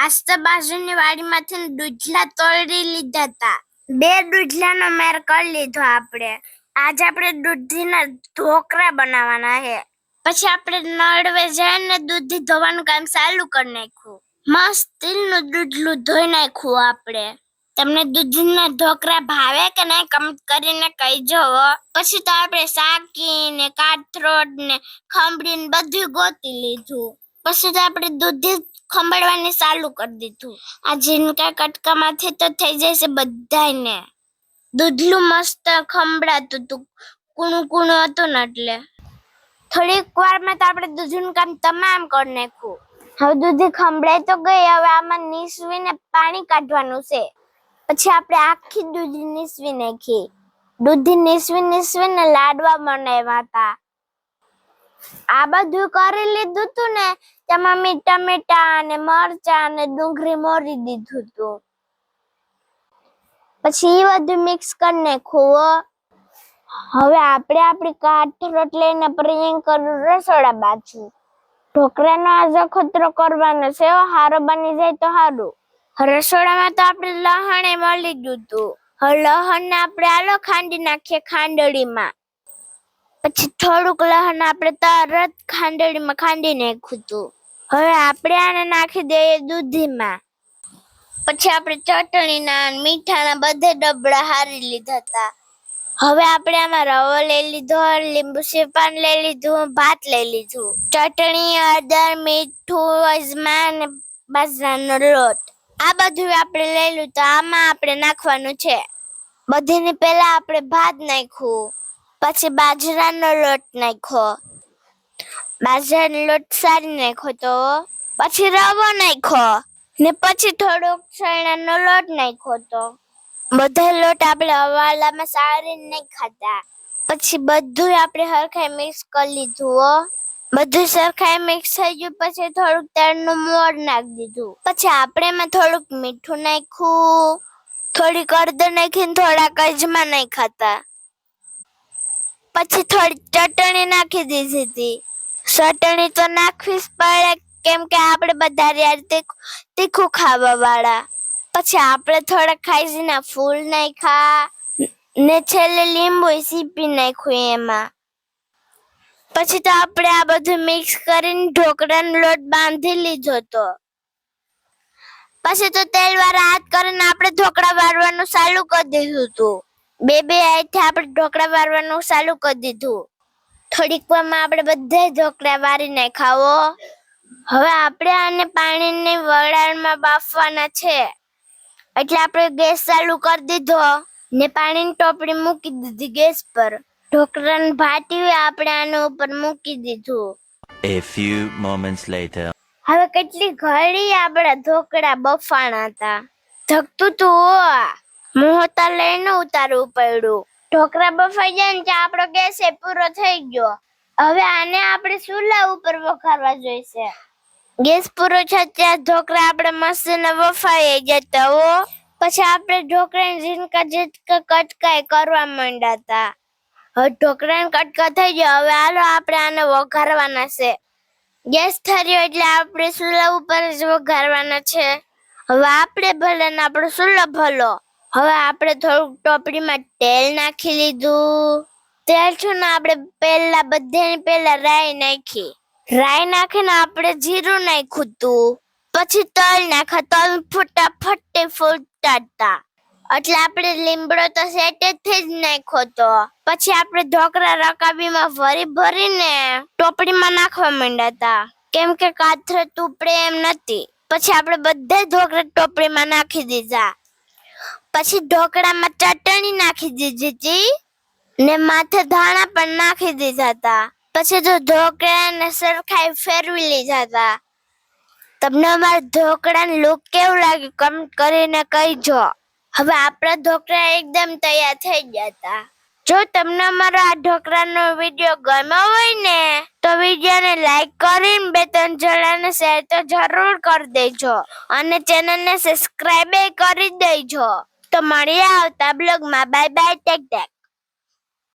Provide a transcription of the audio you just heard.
આજ તો બાજુની વાડીમાંથી દૂધલા તોડી લીધા હતા. 2 દૂધલાનો મેર કરી લીધો આપણે. આજ આપણે દૂધીના ઢોકળા બનાવવાના છે. પછી આપણે નળવે જઈને દૂધી ધોવાનું કામ ચાલુ કરી નાખ્યું. મસ્ત સ્ટીલનું દૂધલું ધોઈ નાખ્યું આપણે. તમને દૂધીના ઢોકળા ભાવે કે નહીં કમેન્ટ કરીને કહીજો. પછી તો આપણે સાકી ને કાથરોડ ને ખંભળી ને બધું ગોતી લીધું. પછી તો આપણે દૂધી ખંભળવાની ચાલુ કરી દીધું. આ ઝીણકા કટકામાંથી તો થઈ જશે બધાને. દૂધલું મસ્ત ખંભળાતું હતું, કૂણું કૂણું હતું ને એટલે થોડીક વારમાં તો આપણે દૂધીનું કામ તમામ કરી નાખ્યું. હવે દૂધી ખંભળાઈ તો ગઈ, હવે આમાં નીસવીને પાણી કાઢવાનું છે. પછી આપણે આખી દૂધી નીસવી નાખી. દૂધી નીસવીને લાડવા બનાવ્યા હતા. આ બધું કરી લીધું હતું ને તેમાં મેં ટમેટા અને મરચા અને ડુંગળી મોરી દીધું હતું. પછી એ બધું મિક્સ કરી નાખ્યું. હવે આપણે આપણી કાથરોટ લઈને પ્રિયંકા રસોડા બાજુ ઢોકળાનો આજે ખતરો કરવાનો છે. હારો બની જાય તો સારું. રસોડામાં તો આપણે લહણ મળી ગયું હતું. હવે લહણને આપણે આલો ખાંડી નાખીએ ખાંડડીમાં. પછી થોડુંક લહણ આપણે તરત ખાંડડીમાં ખાંડી નાખ્યું હતું. હવે આપણે આને નાખી દઈએ દૂધીમાં. પછી આપણે ચટણીના મીઠાના બધે ડબડા હારી લીધા હતા. હવે આપણે આમાં રવો લઈ લીધો, લીંબુ શેપાન લઈ લીધું, ભાત લઈ લીધું, ચટણી, હળદર, મીઠું, અજમા અને બાજરાનો લોટ. આ બધું આપણે લઈ લીધું. તો આમાં આપણે નાખવાનું છે. બધીની પહેલા આપણે ભાત નાખ્યું, પછી બાજરાનો લોટ નાખ્યો, બાજરાનો લોટ સારી નાખ્યો તો પછી રવો નાખ્યો ને પછી થોડોક ચણાનો લોટ નાખ્યો તો બધા લોટ આપણે હવાલામાં સારી નહીં ખાતા. પછી બધું આપણે હરખાઈ મિક્સ કરી લીધું. બધું સરખાઈ મિક્સ થઈ ગયું. પછી થોડુંક તેલનું મોણ નાખી દીધું. પછી આપણે એમાં થોડુંક મીઠું નાખ્યું, થોડી હળદર નાખીને થોડાક અજમા નાખ્યા હતા. પછી થોડી ચટણી નાખી દીધી હતી. ચટણી તો નાખવી જ પડે કેમ કે આપણે બધા તીખું ખાવા વાળા. પછી આપણે થોડા ખાઈજીના ફૂલ નાખ્યા ને છેલ્લે લીંબુ સીપી નાખ્યું એમાં. પછી તો આપણે આ બધું મિક્સ કરીને ઢોકળાનો લોટ બાંધી લીધો હતો. પછી તો તેલ વાળા હાથ કરીને આપણે ઢોકળા વાળવાનું ચાલુ કરી દીધું હતું. બે હાથથી આપણે ઢોકળા વાળવાનું ચાલુ કરી દીધું. થોડીક વારમાં આપણે બધા ઢોકળા વાળી નાખાવો. હવે આપણે આને પાણીની વરાળમાં બાફવાના છે. એટલે આપણે ગેસ ચાલુ કરી દીધો ને પાણીની ટોપડી મૂકી દીધી ગેસ પર. ઢોકળાની ભાટી આપણે આના ઉપર મૂકી દીધું. A few moments later. હવે કેટલી ઘડી આપણા ઢોકળા બફાણા હતા. ધકતું તું મોહતા લઈને ઉતારવું પડ્યું. ઢોકળા બફાઈ જાય ને ત્યાં આપણો ગેસ પૂરો થઈ ગયો. હવે આને આપણે ચૂલા ઉપર વઘારવા જોઈશે. ગેસ પૂરો છે ત્યાં ઢોકળા આપણે મસ્ત વફાઈ જતા હો. પછી આપણે ઢોકળાને ઝીણકા કટકાઈ કરવા માંડ્યા હતા. હવે ઢોકળાને કટકા થઈ ગયો. હવે હાલો આપણે આને વઘારવાના છે. ગેસ થયો એટલે આપણે ચૂલા ઉપર જ વઘારવાના છે. હવે આપણે ભલે ને આપણો ચૂલો ભલો. હવે આપણે થોડુંક ટોપડીમાં તેલ નાખી લીધું. તેલ છું ને આપણે પહેલા રાઈ નાખી. રાઈ નાખીને આપણે જીરું નાખ્યું હતું. પછી તલ નાખ્યા. તલ ફટાફટ ફૂટતા હતા એટલે આપણે લીમડો તો સેટેથી જ નાખ્યો તો. પછી આપણે ઢોકળા રકાબીમાં ભરીને ટોપડીમાં નાખવા માંડ્યા હતા કેમ કે કાથરોટ ઉપડે એમ નથી. પછી આપણે બધા ઢોકળા ટોપડીમાં નાખી દીધા. પછી ઢોકળામાં ચટણી નાખી દીધી હતી ને માથે ધાણા પણ નાખી દીધા હતા. પછી તો ઢોકળાને સરખાઈ ફેરવી લીધા હતા. તમને અમારા ઢોકળાનું લુક કેવું લાગ્યું કમેન્ટ કરીને કહીજો. હવે આપણા ઢોકળા એકદમ તૈયાર થઈ ગયા હતા. જો તમને અમારો આ ઢોકળાનો વિડીયો ગમ્યો હોય ને તો વિડીયોને લાઈક કરીને 2-3 જણાને શેર તો જરૂર કરી દેજો અને ચેનલને સબસ્ક્રાઇબ કરી દેજો. તો મળીએ આવતા બ્લોગમાં. Bye bye, take tech.